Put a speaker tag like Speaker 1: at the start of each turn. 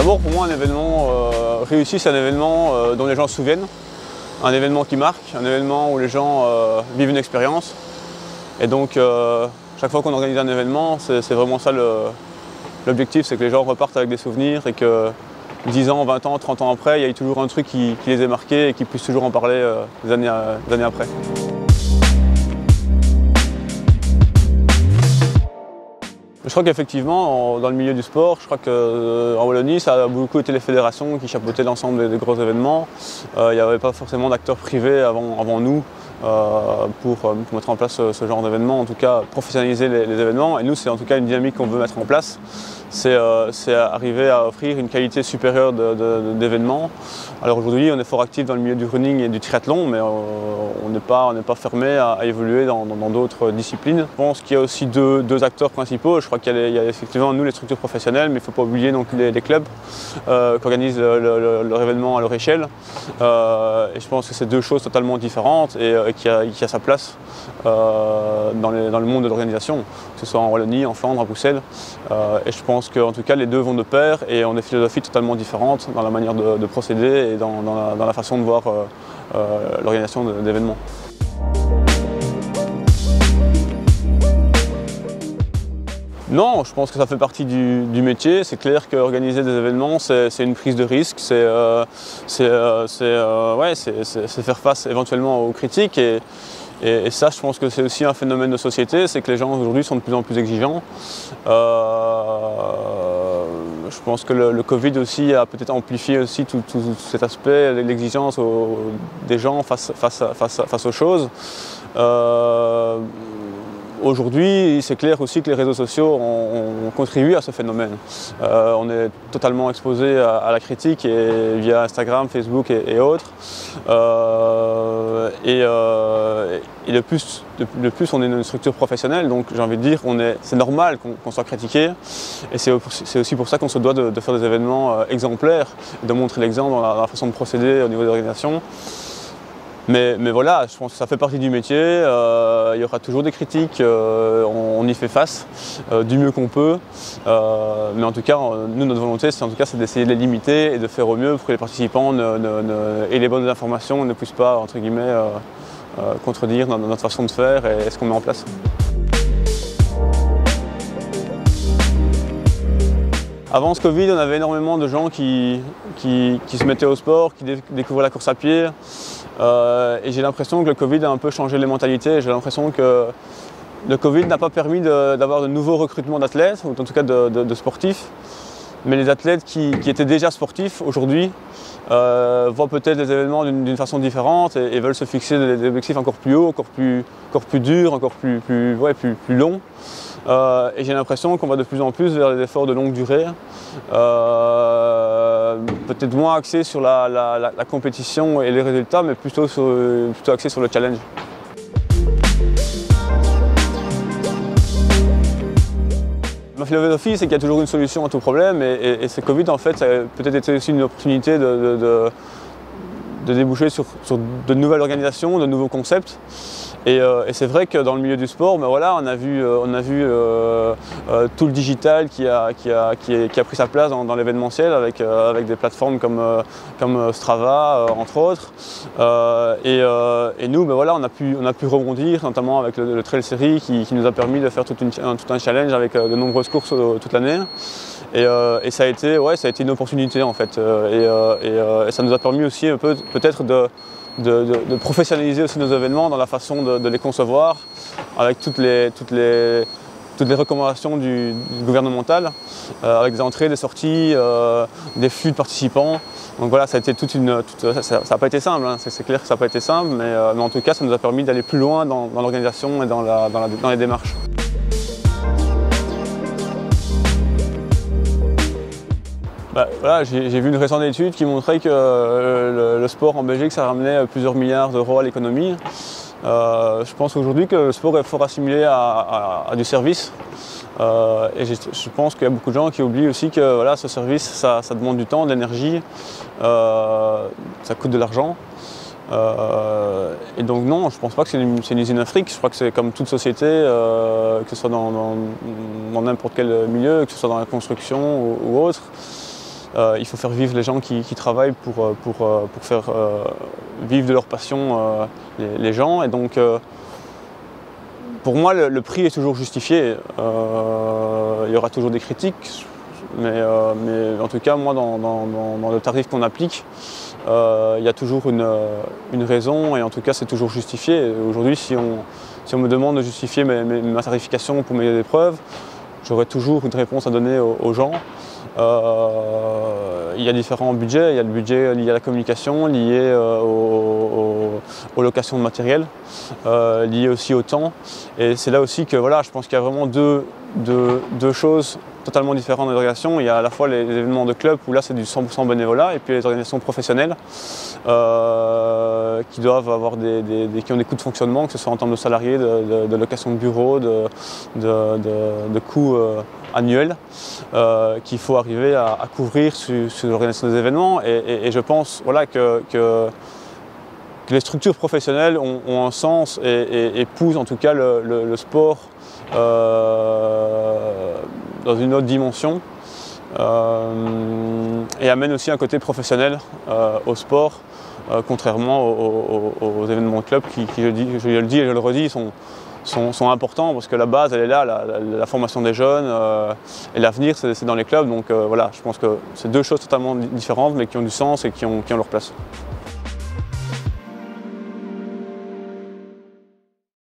Speaker 1: D'abord, pour moi, un événement réussi, c'est un événement dont les gens se souviennent, un événement qui marque, un événement où les gens vivent une expérience. Et donc, chaque fois qu'on organise un événement, c'est vraiment ça l'objectif, c'est que les gens repartent avec des souvenirs et que 10 ans, 20 ans, 30 ans après, il y ait toujours un truc qui les ait marqués et qu'ils puissent toujours en parler des années après. Je crois qu'effectivement, dans le milieu du sport, je crois qu'en Wallonie, ça a beaucoup été les fédérations qui chapeautaient l'ensemble des gros événements. Il n'y avait pas forcément d'acteurs privés avant nous pour mettre en place ce genre d'événements, en tout cas professionnaliser les événements. Et nous, c'est en tout cas une dynamique qu'on veut mettre en place. C'est arriver à offrir une qualité supérieure d'événements. Alors aujourd'hui, on est fort actif dans le milieu du running et du triathlon, mais on n'est pas fermé à évoluer dans d'autres disciplines. Je pense qu'il y a aussi deux acteurs principaux. Je crois qu'il y a effectivement nous les structures professionnelles, mais il ne faut pas oublier donc les clubs qui organisent leur événement à leur échelle. Et je pense que c'est deux choses totalement différentes et qui a sa place dans le monde de l'organisation, que ce soit en Wallonie, en Flandre, à Bruxelles. Et je pense qu'en tout cas les deux vont de pair et ont des philosophies totalement différentes dans la manière de procéder et dans la façon de voir l'organisation d'événements. Non, je pense que ça fait partie du métier. C'est clair qu'organiser des événements, c'est une prise de risque, c'est faire face éventuellement aux critiques. Et ça, je pense que c'est aussi un phénomène de société, c'est que les gens aujourd'hui sont de plus en plus exigeants. Je pense que le Covid aussi a peut-être amplifié aussi tout cet aspect, l'exigence des gens face aux choses. Aujourd'hui, c'est clair aussi que les réseaux sociaux ont contribué à ce phénomène. On est totalement exposé à la critique et via Instagram, Facebook et autres. Et de plus, on est une structure professionnelle, donc j'ai envie de dire, c'est normal qu'on soit critiqué. Et c'est aussi pour ça qu'on se doit de faire des événements exemplaires, de montrer l'exemple dans la façon de procéder au niveau de l'organisation. Mais voilà, je pense que ça fait partie du métier, il y aura toujours des critiques, on y fait face du mieux qu'on peut. Mais en tout cas, nous, notre volonté, c'est d'essayer de les limiter et de faire au mieux pour que les participants aient les bonnes informations, ne puissent pas, entre guillemets, contredire notre façon de faire et ce qu'on met en place. Avant ce Covid, on avait énormément de gens qui se mettaient au sport, qui découvraient la course à pied. Et j'ai l'impression que le Covid a un peu changé les mentalités. J'ai l'impression que le Covid n'a pas permis d'avoir de nouveaux recrutements d'athlètes, ou en tout cas de sportifs. Mais les athlètes qui étaient déjà sportifs aujourd'hui voient peut-être les événements d'une façon différente et veulent se fixer des objectifs encore plus hauts, encore plus durs, encore plus longs. Et j'ai l'impression qu'on va de plus en plus vers des efforts de longue durée, peut-être moins axés sur la compétition et les résultats, mais plutôt axés sur le challenge. Ma philosophie, c'est qu'il y a toujours une solution à tout problème et ce Covid, en fait, ça a peut-être été aussi une opportunité de déboucher sur de nouvelles organisations, de nouveaux concepts. Et c'est vrai que dans le milieu du sport, ben voilà, on a vu tout le digital qui a pris sa place dans l'événementiel avec des plateformes comme Strava, entre autres. Et nous, ben voilà, on a pu rebondir, notamment avec le Trail Series qui nous a permis de faire tout un challenge avec de nombreuses courses toute l'année. Et ça a été une opportunité en fait. Et ça nous a permis aussi un peu peut-être de professionnaliser aussi nos événements dans la façon de les concevoir avec toutes les recommandations du gouvernemental, avec des entrées, des sorties, des flux de participants. Donc voilà, ça a été ça n'a pas été simple, hein. C'est clair que ça n'a pas été simple, mais en tout cas ça nous a permis d'aller plus loin dans l'organisation et dans les démarches. Voilà, j'ai vu une récente étude qui montrait que le sport en Belgique, ça ramenait plusieurs milliards d'euros à l'économie. Je pense aujourd'hui que le sport est fort assimilé à du service. Et je pense qu'il y a beaucoup de gens qui oublient aussi que voilà, ce service, ça demande du temps, de l'énergie, ça coûte de l'argent. Et donc non, je ne pense pas que c'est une usine Afrique. Je crois que c'est comme toute société, que ce soit dans n'importe quel milieu, que ce soit dans la construction ou autre. il faut faire vivre les gens qui travaillent pour faire vivre de leur passion les gens. Et donc, pour moi, le prix est toujours justifié. Il y aura toujours des critiques, mais en tout cas, moi, dans le tarif qu'on applique, il y a toujours une raison, et en tout cas, c'est toujours justifié. Aujourd'hui, si on me demande de justifier ma tarification pour mes épreuves, j'aurai toujours une réponse à donner aux gens. Il y a différents budgets. Il y a le budget lié à la communication, lié aux locations de matériel, lié aussi au temps. Et c'est là aussi que voilà, je pense qu'il y a vraiment deux choses totalement différentes dans les organisations. Il y a à la fois les événements de club où là c'est du 100% bénévolat, et puis les organisations professionnelles qui doivent avoir qui ont des coûts de fonctionnement, que ce soit en termes de salariés, de location de bureaux, de coûts annuels qu'il faut arriver à couvrir sur l'organisation des événements. Et je pense voilà, que les structures professionnelles ont un sens et poussent en tout cas le sport dans une autre dimension et amènent aussi un côté professionnel au sport, contrairement aux événements de club qui, je le dis et je le redis, sont importants parce que la base elle est là, la formation des jeunes et l'avenir c'est dans les clubs. Donc voilà, je pense que c'est deux choses totalement différentes mais qui ont du sens et qui ont leur place.